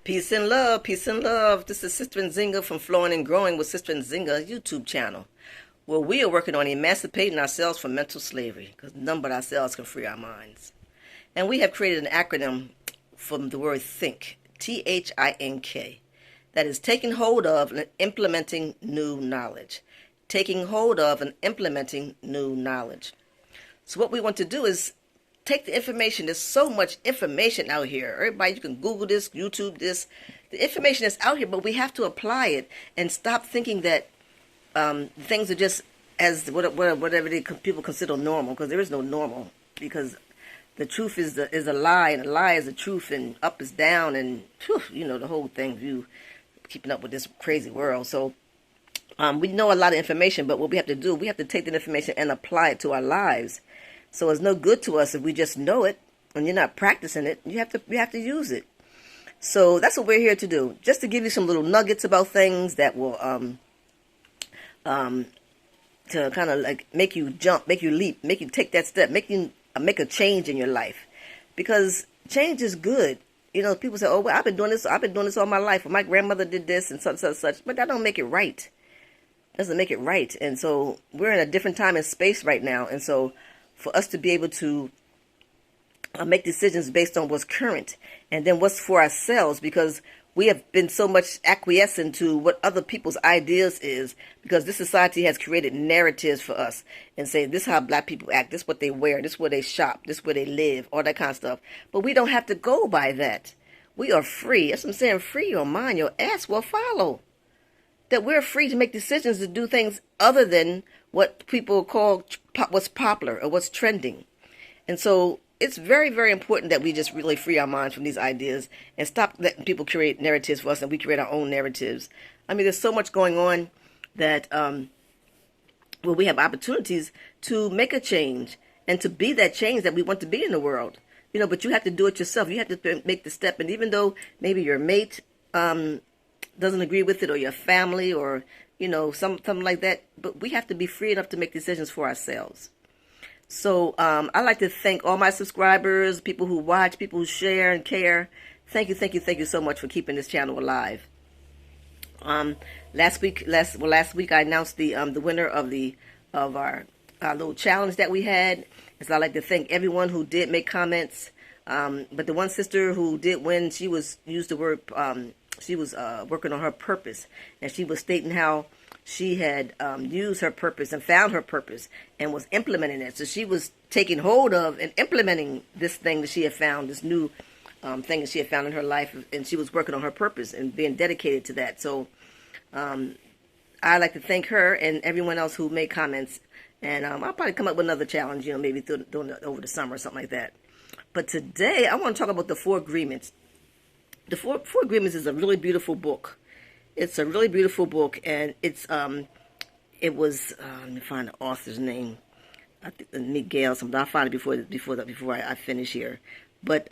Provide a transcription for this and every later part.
Peace and love, peace and love. This is Sister Nzinga from Flowing and Growing with Sister Nzinga YouTube channel, where we are working on emancipating ourselves from mental slavery, because none but ourselves can free our minds. And we have created an acronym from the word think, THINK, that is taking hold of and implementing new knowledge. Taking hold of and implementing new knowledge. So what we want to do is take the information. There's so much information out here. Everybody, you can Google this, YouTube this. The information is out here, but we have to apply it and stop thinking that things are just as whatever people consider normal, because there is no normal. Because the truth is a lie, and a lie is the truth, and up is down, and the whole thing. You keeping up with this crazy world. So we know a lot of information, but what we have to do, we have to take that information and apply it to our lives. So it's no good to us if we just know it and you're not practicing it. You have to use it. So that's what we're here to do. Just to give you some little nuggets about things that will to kind of like make you jump, make you leap, make you take that step, make a change in your life. Because change is good. People say, "Oh, well, I've been doing this all my life. Well, my grandmother did this and such," but that don't make it right. Doesn't make it right. And so we're in a different time and space right now. And so for us to be able to make decisions based on what's current and then what's for ourselves, because we have been so much acquiescent to what other people's ideas is, because this society has created narratives for us and say, this is how black people act, this is what they wear, this is where they shop, this is where they live, all that kind of stuff. But we don't have to go by that. We are free. That's what I'm saying. Free your mind, your ass will follow. That we're free to make decisions to do things other than what people call what's popular or what's trending. And so it's very, very important that we just really free our minds from these ideas and stop letting people create narratives for us and we create our own narratives. I mean, there's so much going on that we have opportunities to make a change and to be that change that we want to be in the world. But you have to do it yourself. You have to make the step. And even though maybe your mate doesn't agree with it, or your family, or something like that, but we have to be free enough to make decisions for ourselves. So I'd like to thank all my subscribers, people who watch, people who share and care. Thank you so much for keeping this channel alive. Last week I announced the winner of our little challenge that we had. So I'd like to thank everyone who did make comments. But the one sister who did win, she was working on her purpose, and she was stating how she had used her purpose and found her purpose and was implementing it. So she was taking hold of and implementing this thing that she had found, this new thing that she had found in her life, and she was working on her purpose and being dedicated to that. So I'd like to thank her and everyone else who made comments, and I'll probably come up with another challenge, maybe over the summer or something like that. But today I want to talk about the Four Agreements. The Four Agreements is a really beautiful book. It's a really beautiful book, and it was let me find the author's name. I think Miguel something. I'll find it before I finish here. But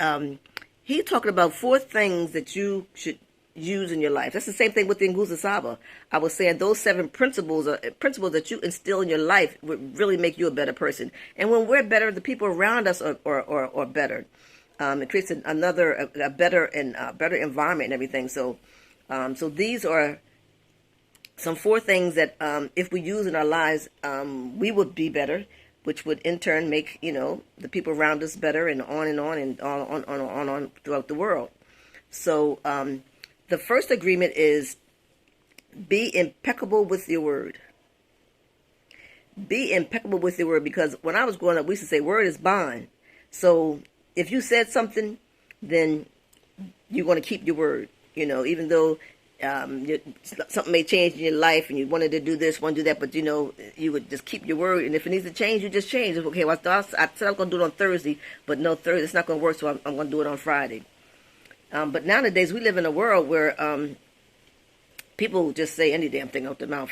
he talking about 4 things that you should use in your life. That's the same thing with the Nguzo Saba. I was saying those 7 principles that you instill in your life would really make you a better person. And when we're better, the people around us are better. It creates a better environment and everything. So these are some 4 things that if we use in our lives, we would be better, which would in turn make the people around us better, and on and on throughout the world. So the first agreement is be impeccable with your word. Be impeccable with your word, because when I was growing up, we used to say word is bond. So if you said something, then you're going to keep your word. Even though something may change in your life and you wanted to do this, want to do that, but you would just keep your word. And if it needs to change, you just change. Okay, well, I said I was going to do it on Thursday, but no, Thursday it's not going to work, so I'm going to do it on Friday. But nowadays we live in a world where people just say any damn thing out their mouth.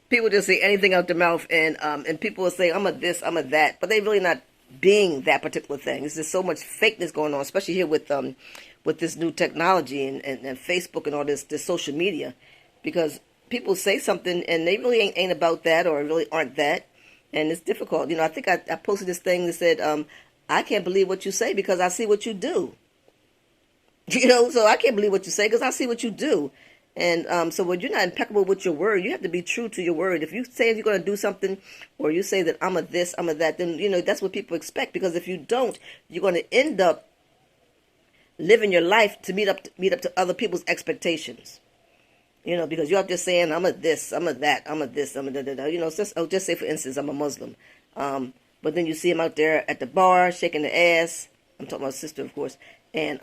People just say anything out their mouth, and people will say, I'm a this, I'm a that, but they really not being that particular thing. There's just so much fakeness going on, especially here with this new technology and Facebook and all this social media, because people say something and they really ain't about that, or really aren't that, and it's difficult. I think I posted this thing that said, I can't believe what you say because I see what you do. So I can't believe what you say because I see what you do. And so when you're not impeccable with your word, you have to be true to your word. If you say you're going to do something, or you say that I'm a this, I'm a that, then that's what people expect. Because if you don't, you're going to end up living your life to meet up to other people's expectations. Because you're just saying I'm a this, I'm a that, I'm a this, I'm a da da da. Just say for instance I'm a Muslim, but then you see him out there at the bar shaking the ass. I'm talking about sister, of course, and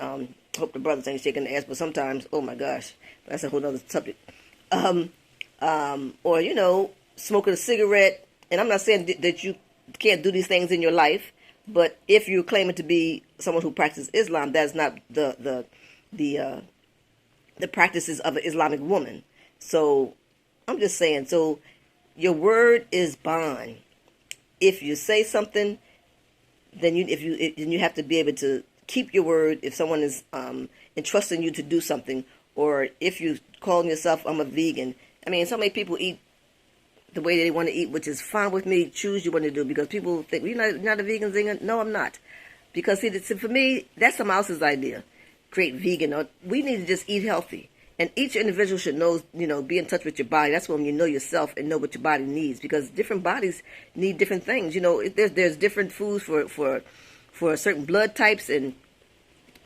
hope the brothers ain't shaking the ass. But sometimes, oh my gosh, that's a whole other subject. Or smoking a cigarette. And I'm not saying that you can't do these things in your life, but if you're claiming to be someone who practices Islam, that's not the practices of an Islamic woman. So I'm just saying. So your word is bond. If you say something, then you have to be able to keep your word. If someone is entrusting you to do something, or if you calling yourself I'm a vegan. I mean, so many people eat the way they want to eat, which is fine with me. Choose you want to do, because people think, you're not a vegan thing. No, I'm not. Because see, for me, that's someone else's idea. Great vegan. Or we need to just eat healthy. And each individual should know, be in touch with your body. That's when you know yourself and know what your body needs, because different bodies need different things. There's different foods for certain blood types, and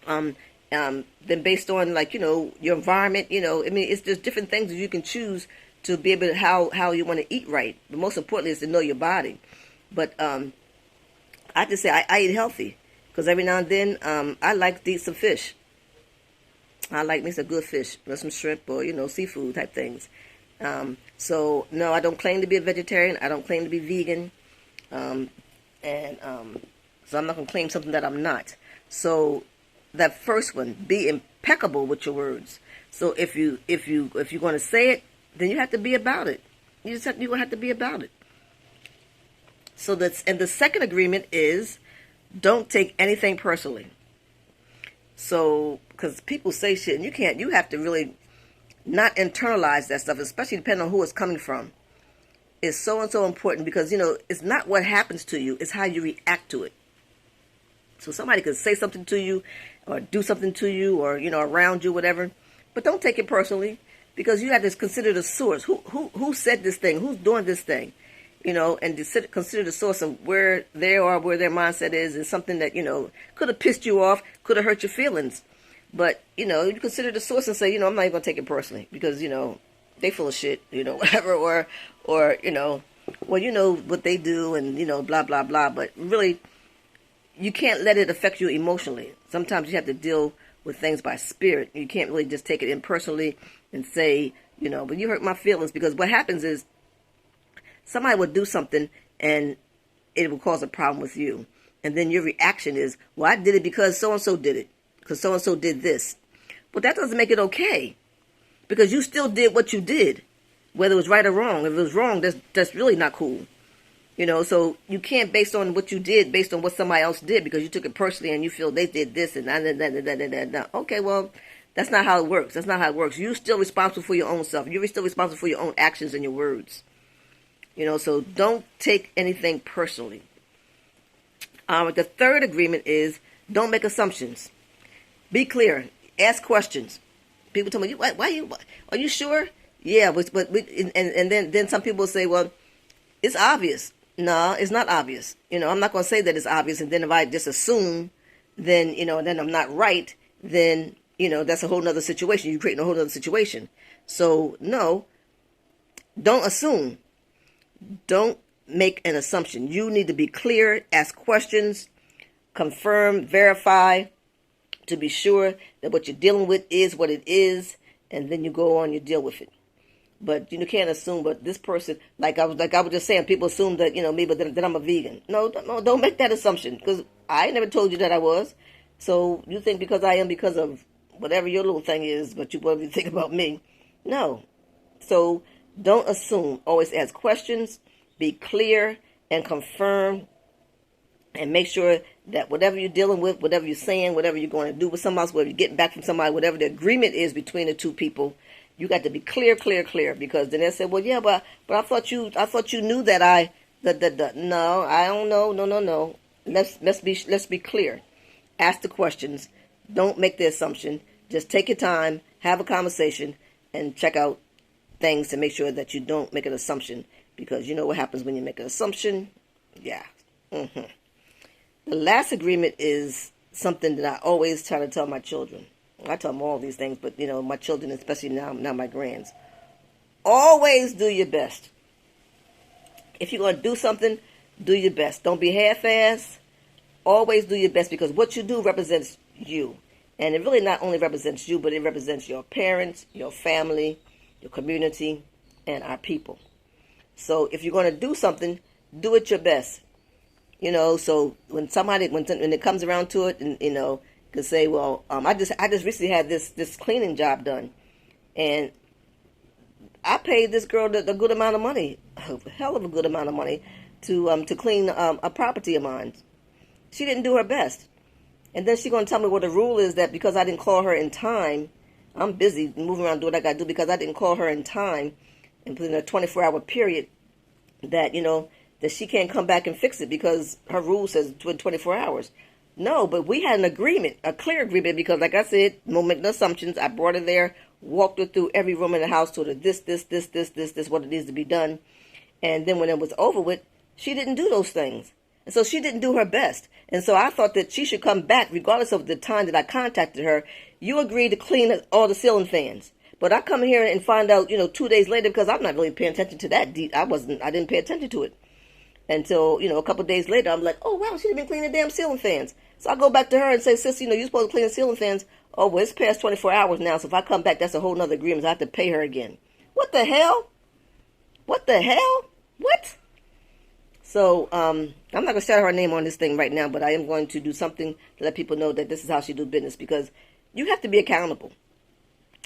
then based on your environment. I mean, it's just different things that you can choose to be able to how you want to eat right. But most importantly is to know your body. But I just say I eat healthy, because every now and then I like to eat some fish. I like me some good fish, or some shrimp, or seafood type things. So no, I don't claim to be a vegetarian. I don't claim to be vegan, so I'm not going to claim something that I'm not. So that first one, be impeccable with your words. So if you're going to say it, then you have to be about it. You're going to have to be about it. So and the second agreement is, don't take anything personally. So, because people say shit, and you have to really not internalize that stuff, especially depending on who it's coming from. It's so and so important, because, it's not what happens to you, it's how you react to it. So somebody could say something to you, or do something to you, or, around you, whatever. But don't take it personally, because you have to consider the source. Who said this thing? Who's doing this thing? And consider the source of where they are, where their mindset is something that, could have pissed you off, could have hurt your feelings. But, you consider the source and say, I'm not even going to take it personally, because, they full of shit, whatever, or well, what they do, and, blah, blah, blah. But really, you can't let it affect you emotionally. Sometimes you have to deal with things by spirit. You can't really just take it impersonally and say, but you hurt my feelings, because what happens is, somebody will do something and it will cause a problem with you. And then your reaction is, well, I did it because so-and-so did it. Because so-and-so did this. But that doesn't make it okay. Because you still did what you did. Whether it was right or wrong. If it was wrong, that's really not cool. So you can't based on what you did, based on what somebody else did, because you took it personally and you feel they did this and that. Okay, well, that's not how it works. That's not how it works. You're still responsible for your own self. You're still responsible for your own actions and your words. So don't take anything personally. The third agreement is, don't make assumptions. Be clear. Ask questions. People tell me, why are you sure? Yeah, but and then some people say, well, it's obvious. No, it's not obvious. I'm not going to say that it's obvious, and then if I just assume, then, then I'm not right, then, that's a whole nother situation. You're creating a whole nother situation. So, no, don't assume. Don't make an assumption. You need to be clear, ask questions, confirm, verify, to be sure that what you're dealing with is what it is, and then you go on, you deal with it. But you can't assume, but this person, like I was just saying, people assume that, me, but that I'm a vegan. No, don't make that assumption, because I never told you that I was. So you think because I am, because of whatever your little thing is, but whatever you think about me. No. So don't assume. Always ask questions, be clear, and confirm, and make sure that whatever you're dealing with, whatever you're saying, whatever you're going to do with somebody else, whatever you're getting back from somebody, whatever the agreement is between the two people, you got to be clear, because then they say, well, yeah, but I thought you knew that no, I don't know, no. Let's be clear. Ask the questions, Don't make the assumption. Just take your time, have a conversation, and check out things to make sure that you don't make an assumption. Because you know what happens when you make an assumption? Yeah. The last agreement is something that I always try to tell my children. I tell them all these things, but you know, my children, especially now my grands. Always do your best. If you're going to do something, do your best. Don't be half-assed. Always do your best, because what you do represents you. And it really not only represents you, but it represents your parents, your family, your community, and our people. So if you're going to do something, do it your best. You know, so when it comes around to it, and you know, can say, well, I just recently had this cleaning job done, and I paid this girl a good amount of money, a hell of a good amount of money, to clean a property of mine. She didn't do her best, and then she's gonna tell me what the rule is, that because I didn't call her in time, I'm busy moving around doing what I gotta do, because I didn't call her in time and put in a 24-hour period, that you know, that she can't come back and fix it because her rule says 24 hours. No, but we had an agreement, a clear agreement, because like I said, no making assumptions. I brought her there, walked her through every room in the house, told her this, what it needs to be done. And then when it was over with, she didn't do those things. And so she didn't do her best. And so I thought that she should come back, regardless of the time that I contacted her. You agreed to clean all the ceiling fans. But I come here and find out, you know, 2 days later, because I'm not really paying attention to that. I didn't pay attention to it. Until, you know, a couple of days later, I'm like, oh, wow, she's been cleaning the damn ceiling fans. So I go back to her and say, sis, you know, you're supposed to clean the ceiling fans. Oh, well, it's past 24 hours now, so if I come back, that's a whole nother agreement. So I have to pay her again. What the hell? What the hell? What? So I'm not going to shout her name on this thing right now, but I am going to do something to let people know that this is how she do business, because you have to be accountable.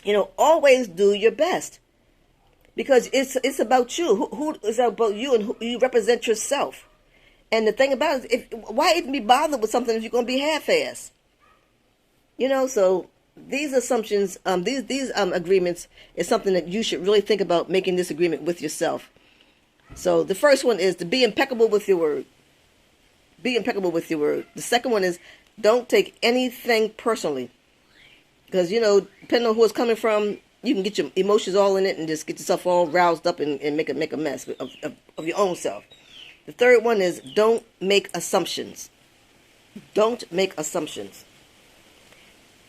You know, always do your best. Because it's about you. Who is about you, and who you represent yourself. And the thing about it is, why even be bothered with something if you're going to be half-assed? You know, so these assumptions, these agreements is something that you should really think about making this agreement with yourself. So the first one is to be impeccable with your word. Be impeccable with your word. The second one is don't take anything personally. Because, you know, depending on who it's coming from, you can get your emotions all in it and just get yourself all roused up and make a mess of your own self. The third one is don't make assumptions. Don't make assumptions.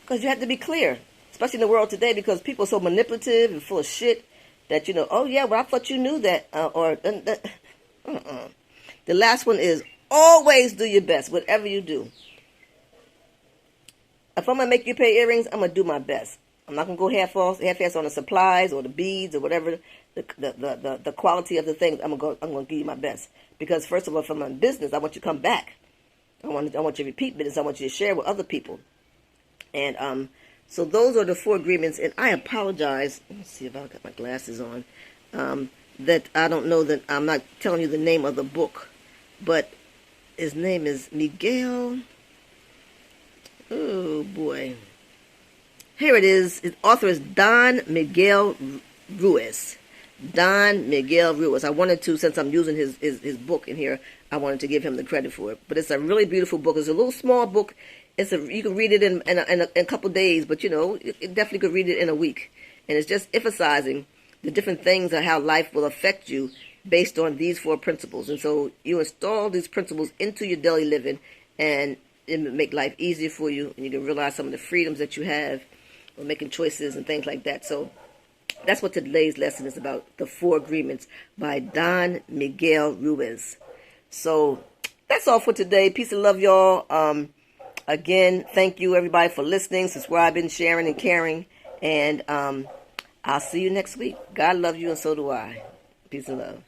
Because you have to be clear, especially in the world today, because people are so manipulative and full of shit that, you know, oh yeah, well I thought you knew that. The last one is always do your best, whatever you do. If I'm going to make you pay earrings, I'm going to do my best. I'm not going to go half-ass on the supplies or the beads or whatever, the quality of the things. I'm going to give you my best. Because first of all, if I'm in business, I want you to come back. I want you to repeat business. I want you to share with other people. And so those are the 4 agreements. And I apologize. Let me see if I've got my glasses on. That I don't know that I'm not telling you the name of the book. But his name is Miguel. Oh, boy. Here it is. His author is Don Miguel Ruiz. Don Miguel Ruiz. I wanted to, since I'm using his book in here, I wanted to give him the credit for it. But it's a really beautiful book. It's a little small book. You can read it in a couple days, but, you know, you definitely could read it in a week. And it's just emphasizing the different things of how life will affect you based on these 4 principles. And so you install these principles into your daily living, and it will make life easier for you, and you can realize some of the freedoms that you have or making choices and things like that. So that's what today's lesson is about, the 4 agreements by Don Miguel Ruiz. So that's all for today. Peace and love, y'all. Again, thank you everybody for listening, subscribing, sharing, and caring. And I'll see you next week. God love you, and so do I. Peace and love.